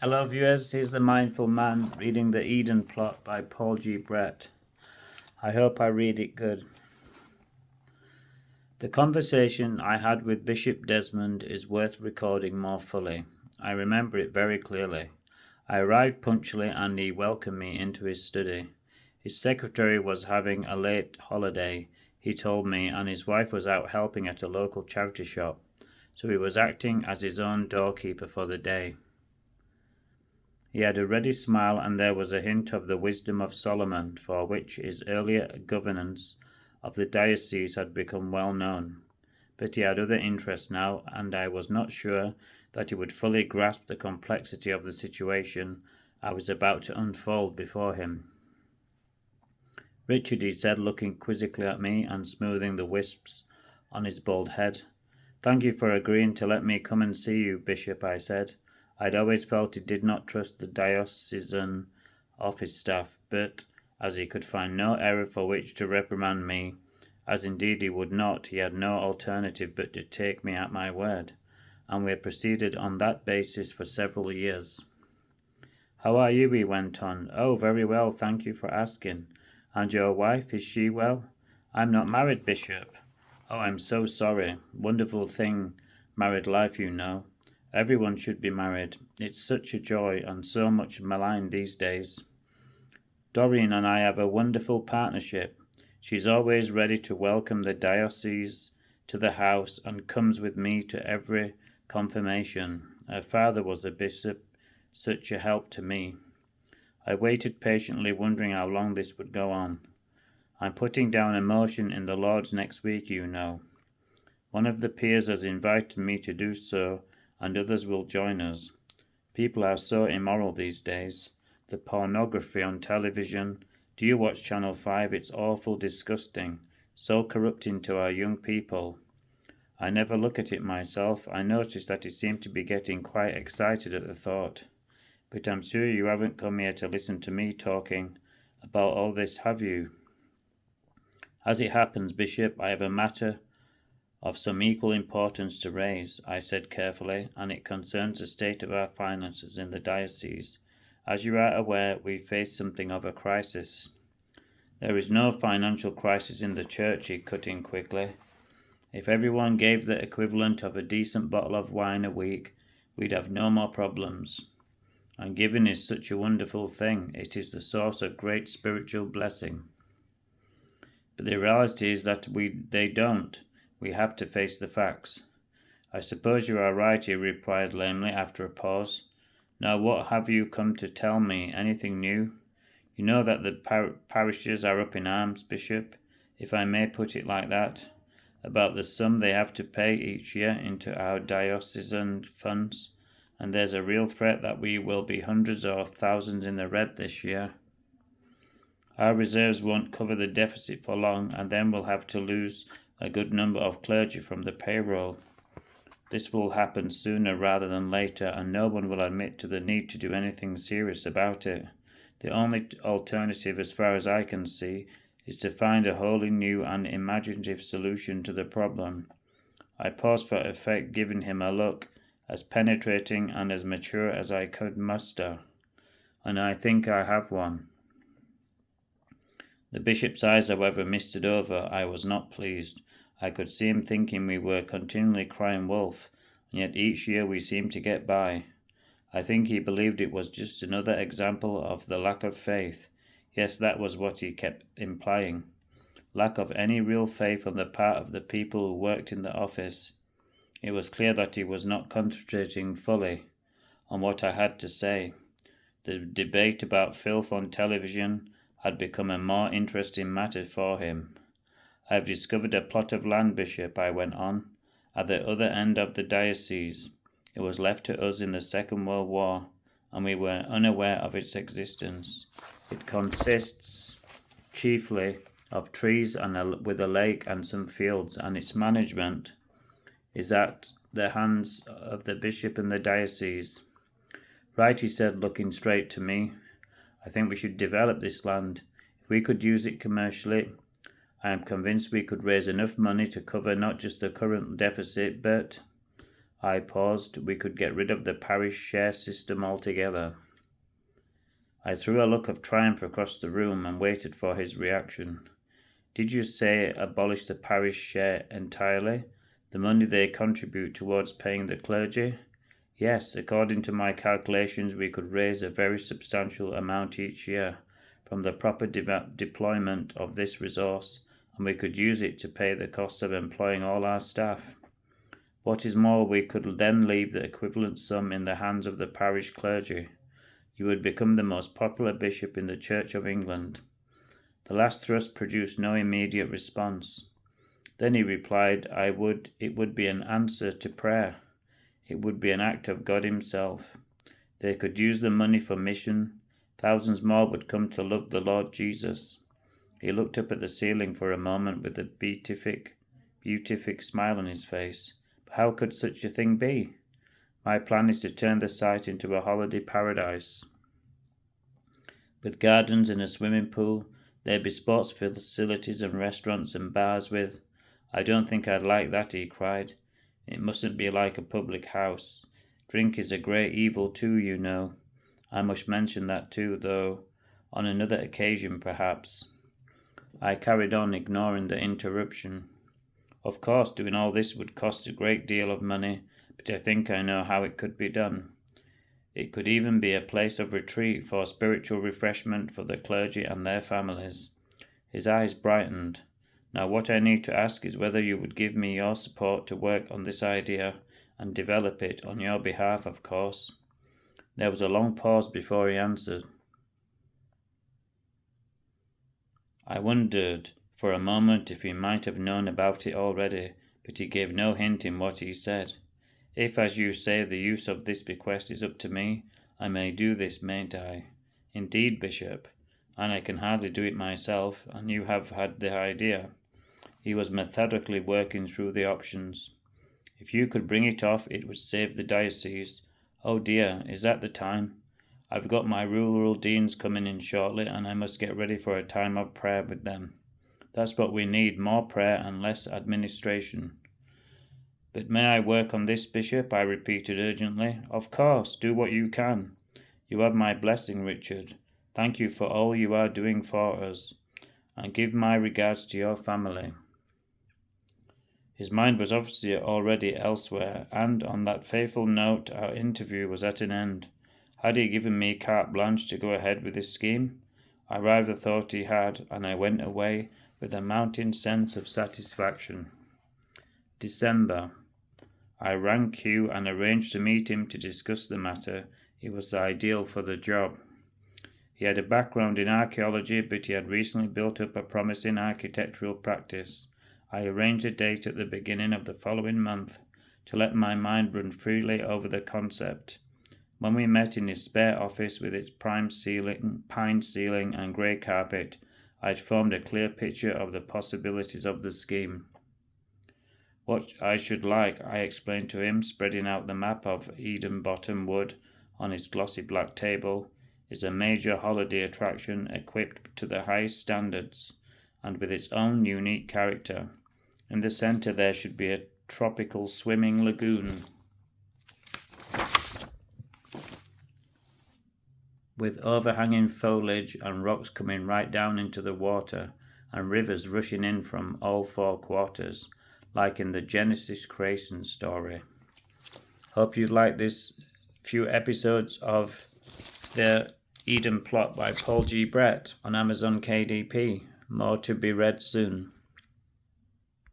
Hello, viewers. Here's the Mindful Man reading The Eden Plot by Paul G. Brett. I hope I read it good. The conversation I had with Bishop Desmond is worth recording more fully. I remember it very clearly. I arrived punctually and he welcomed me into his study. His secretary was having a late holiday, he told me, and his wife was out helping at a local charity shop, so he was acting as his own doorkeeper for the day. He had a ready smile, and there was a hint of the wisdom of Solomon, for which his earlier governance of the diocese had become well known. But he had other interests now, and I was not sure that he would fully grasp the complexity of the situation I was about to unfold before him. Richard, he said, looking quizzically at me and smoothing the wisps on his bald head. Thank you for agreeing to let me come and see you, Bishop, I said. I'd always felt he did not trust the diocesan office staff, but as he could find no error for which to reprimand me, as indeed he would not, he had no alternative but to take me at my word, and we had proceeded on that basis for several years. How are you? He went on. Oh, very well, thank you for asking. And your wife, is she well? I'm not married, Bishop. Oh, I'm so sorry. Wonderful thing, married life, you know. Everyone should be married. It's such a joy and so much maligned these days. Doreen and I have a wonderful partnership. She's always ready to welcome the diocese to the house and comes with me to every confirmation. Her father was a bishop, such a help to me. I waited patiently, wondering how long this would go on. I'm putting down a motion in the Lords next week, you know. One of the peers has invited me to do so, and others will join us. People are so immoral these days. The pornography on television. Do you watch Channel 5? It's awful, disgusting. So corrupting to our young people. I never look at it myself. I notice that he seemed to be getting quite excited at the thought. But I'm sure you haven't come here to listen to me talking about all this, have you? As it happens, Bishop, I have a matter of some equal importance to raise, I said carefully, and it concerns the state of our finances in the diocese. As you are aware, we face something of a crisis. There is no financial crisis in the church, he cut in quickly. If everyone gave the equivalent of a decent bottle of wine a week, we'd have no more problems. And giving is such a wonderful thing. It is the source of great spiritual blessing. But the reality is that they don't. We have to face the facts. I suppose you are right, he replied lamely after a pause. Now what have you come to tell me? Anything new? You know that the parishes are up in arms, Bishop, if I may put it like that, about the sum they have to pay each year into our diocesan funds, and there's a real threat that we will be hundreds or thousands in the red this year. Our reserves won't cover the deficit for long, and then we'll have to lose a good number of clergy from the payroll. This will happen sooner rather than later, and no one will admit to the need to do anything serious about it. The only alternative, as far as I can see, is to find a wholly new and imaginative solution to the problem. I paused for effect, giving him a look as penetrating and as mature as I could muster, and I think I have one. The bishop's eyes, however, misted over. I was not pleased. I could see him thinking we were continually crying wolf, and yet each year we seemed to get by. I think he believed it was just another example of the lack of faith. Yes, that was what he kept implying. Lack of any real faith on the part of the people who worked in the office. It was clear that he was not concentrating fully on what I had to say. The debate about filth on television had become a more interesting matter for him. I have discovered a plot of land, Bishop, I went on, at the other end of the diocese. It was left to us in the Second World War, and we were unaware of its existence. It consists chiefly of trees and with a lake and some fields, and its management is at the hands of the bishop and the diocese. Right, he said, looking straight to me. I think we should develop this land. If we could use it commercially, I am convinced we could raise enough money to cover not just the current deficit, but I paused. We could get rid of the parish share system altogether. I threw a look of triumph across the room and waited for his reaction. Did you say abolish the parish share entirely? The money they contribute towards paying the clergy? Yes, according to my calculations, we could raise a very substantial amount each year from the proper deployment of this resource, and we could use it to pay the cost of employing all our staff. What is more, we could then leave the equivalent sum in the hands of the parish clergy. You would become the most popular bishop in the Church of England. The last thrust produced no immediate response. Then he replied, it would be an answer to prayer. It would be an act of God himself. They could use the money for mission. Thousands more would come to love the Lord Jesus. He looked up at the ceiling for a moment with a beatific smile on his face. But how could such a thing be? My plan is to turn the site into a holiday paradise. With gardens and a swimming pool, there'd be sports facilities and restaurants and bars with... I don't think I'd like that, he cried. It mustn't be like a public house. Drink is a great evil too, you know. I must mention that too, though, on another occasion perhaps. I carried on, ignoring the interruption. Of course, doing all this would cost a great deal of money, but I think I know how it could be done. It could even be a place of retreat for spiritual refreshment for the clergy and their families. His eyes brightened. Now what I need to ask is whether you would give me your support to work on this idea and develop it on your behalf, of course. There was a long pause before he answered. I wondered for a moment if he might have known about it already, but he gave no hint in what he said. If, as you say, the use of this bequest is up to me, I may do this, mayn't I? Indeed, Bishop, and I can hardly do it myself, and you have had the idea. He was methodically working through the options. If you could bring it off, it would save the diocese. Oh dear, is that the time? I've got my rural deans coming in shortly, and I must get ready for a time of prayer with them. That's what we need, more prayer and less administration. But may I work on this, Bishop? I repeated urgently. Of course, do what you can. You have my blessing, Richard. Thank you for all you are doing for us, and give my regards to your family. His mind was obviously already elsewhere, and on that fateful note our interview was at an end. Had he given me carte blanche to go ahead with his scheme? I rather thought he had, and I went away with a mounting sense of satisfaction. December. I rang Q and arranged to meet him to discuss the matter. He was ideal for the job. He had a background in archaeology, but he had recently built up a promising architectural practice. I arranged a date at the beginning of the following month to let my mind run freely over the concept. When we met in his spare office with its pine ceiling and grey carpet, I had formed a clear picture of the possibilities of the scheme. What I should like, I explained to him, spreading out the map of Eden Bottom Wood on his glossy black table, is a major holiday attraction equipped to the highest standards and with its own unique character. In the centre there should be a tropical swimming lagoon with overhanging foliage and rocks coming right down into the water and rivers rushing in from all four quarters, like in the Genesis creation story. Hope you like this few episodes of The Eden Plot by Paul G. Brett on Amazon KDP. More to be read soon.